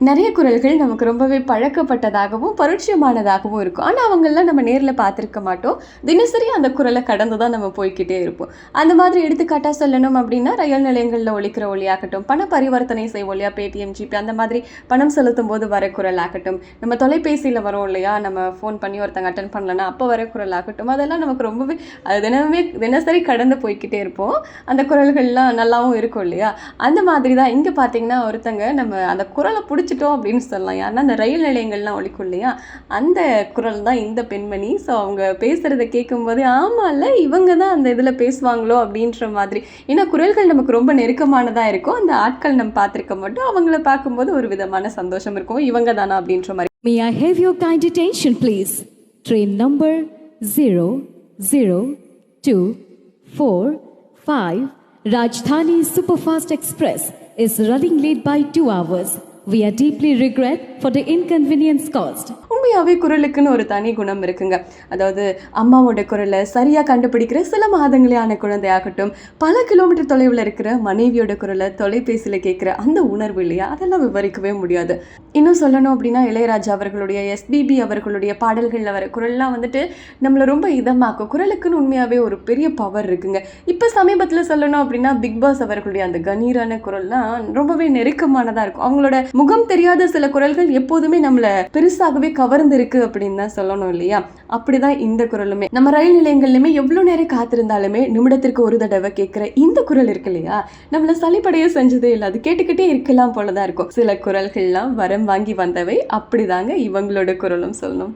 நிறைய குரல்கள் நமக்கு ரொம்பவே பழக்கப்பட்டதாகவும் பரிட்சயமானதாகவும் இருக்கும். ஆனால் அவங்களெலாம் நம்ம நேரில் பார்த்துருக்க மாட்டோம். தினசரி அந்த குரலை கடந்து தான் நம்ம போய்க்கிட்டே இருப்போம். அந்த மாதிரி எடுத்துக்காட்டாக சொல்லணும் அப்படின்னா, ரயில் நிலையங்களில் ஒலிக்கிற ஒலியாகட்டும், பண பரிவர்த்தனை செய்வோம் இல்லையா, பேடிஎம், ஜிபே அந்த மாதிரி பணம் செலுத்தும் போது வர குரலாகட்டும், நம்ம தொலைபேசியில் வரோம் இல்லையா, நம்ம ஃபோன் பண்ணி ஒருத்தங்க அட்டன் பண்ணலன்னா அப்போ வர குரலாகட்டும், அதெல்லாம் நமக்கு ரொம்பவே அது தினசரி கடந்து போய்க்கிட்டே இருப்போம். அந்த குரல்கள்லாம் நல்லாவும் இருக்கும் இல்லையா. அந்த மாதிரி தான் இங்கே பார்த்தீங்கன்னா ஒருத்தங்க நம்ம அந்த குரலை பிடிச்சிட்டோம் அப்படின்னு சொல்லலாம். யாருன்னா அந்த ரயில் நிலையங்கள்லாம் ஒலிக்கும் இல்லையா, அந்த குரல் தான் இந்த பெண்மணி. ஸோ அவங்க பேசுகிறத கேட்கும்போது ஆமாம்ல இவங்க தான் அந்த இதில் பேசுவாங்களோ அப்படின்ற மாதிரி. ஏன்னா குரல்கள் நமக்கு ரொம்ப நெருக்கமானதாக இருக்கும். அந்த ஆட்கள் நம்ம பார்த்துருக்க மாட்டோம். அவங்கள பார்க்கும்போது ஒரு விதமான சந்தோஷம் இருக்கும். இவங்க தானா அப்படின்ற மாதிரி. May I have your kind attention, please? Train number 00245 Rajdhani Superfast Express is running late by 2 hours. We are deeply regret for the inconvenience caused. உண்மையாகவே குரலுக்குன்னு ஒரு தனி குணம் இருக்குங்க. அதாவது அம்மாவோட குரலை சரியாக கண்டுபிடிக்கிற சில மாதங்களே ஆன குழந்தையாகட்டும், பல கிலோமீட்டர் தொலைவில் இருக்கிற மனைவியோட குரலை தொலைபேசியில் கேட்குற அந்த உணர்வு இல்லையா, அதெல்லாம் விவரிக்கவே முடியாது. இன்னும் சொல்லணும் அப்படின்னா இளையராஜா அவர்களுடைய, எஸ்பிபி அவர்களுடைய பாடல்களில் வர குரல்லாம் வந்துட்டு நம்மளை ரொம்ப இதமாக்கும். குரலுக்குன்னு உண்மையாகவே ஒரு பெரிய பவர் இருக்குங்க. இப்போ சமீபத்தில் சொல்லணும் அப்படின்னா பிக் பாஸ் அவர்களுடைய அந்த கணீரான குரல்லாம் ரொம்பவே நெருக்கமானதாக இருக்கும். அவங்களோட முகம் தெரியாத சில குரல்கள் எப்போதுமே நம்மளை பெருசாகவே கவர்ந்திருக்கு அப்படின்னு தான் சொல்லணும் இல்லையா. அப்படிதான் இந்த குரலுமே. நம்ம ரயில் நிலையங்கள்லையுமே எவ்வளோ நேரம் காத்திருந்தாலுமே நிமிடத்திற்கு ஒரு தடவை கேட்குற இந்த குரல் இருக்கு இல்லையா, நம்மளை சளிப்படைய செஞ்சதே இல்லை. அது கேட்டுக்கிட்டே இருக்கலாம் போலதான் இருக்கும். சில குரல்கள்லாம் வரம் வாங்கி வந்தவை. அப்படிதாங்க இவங்களோட குரலும் சொல்லணும்.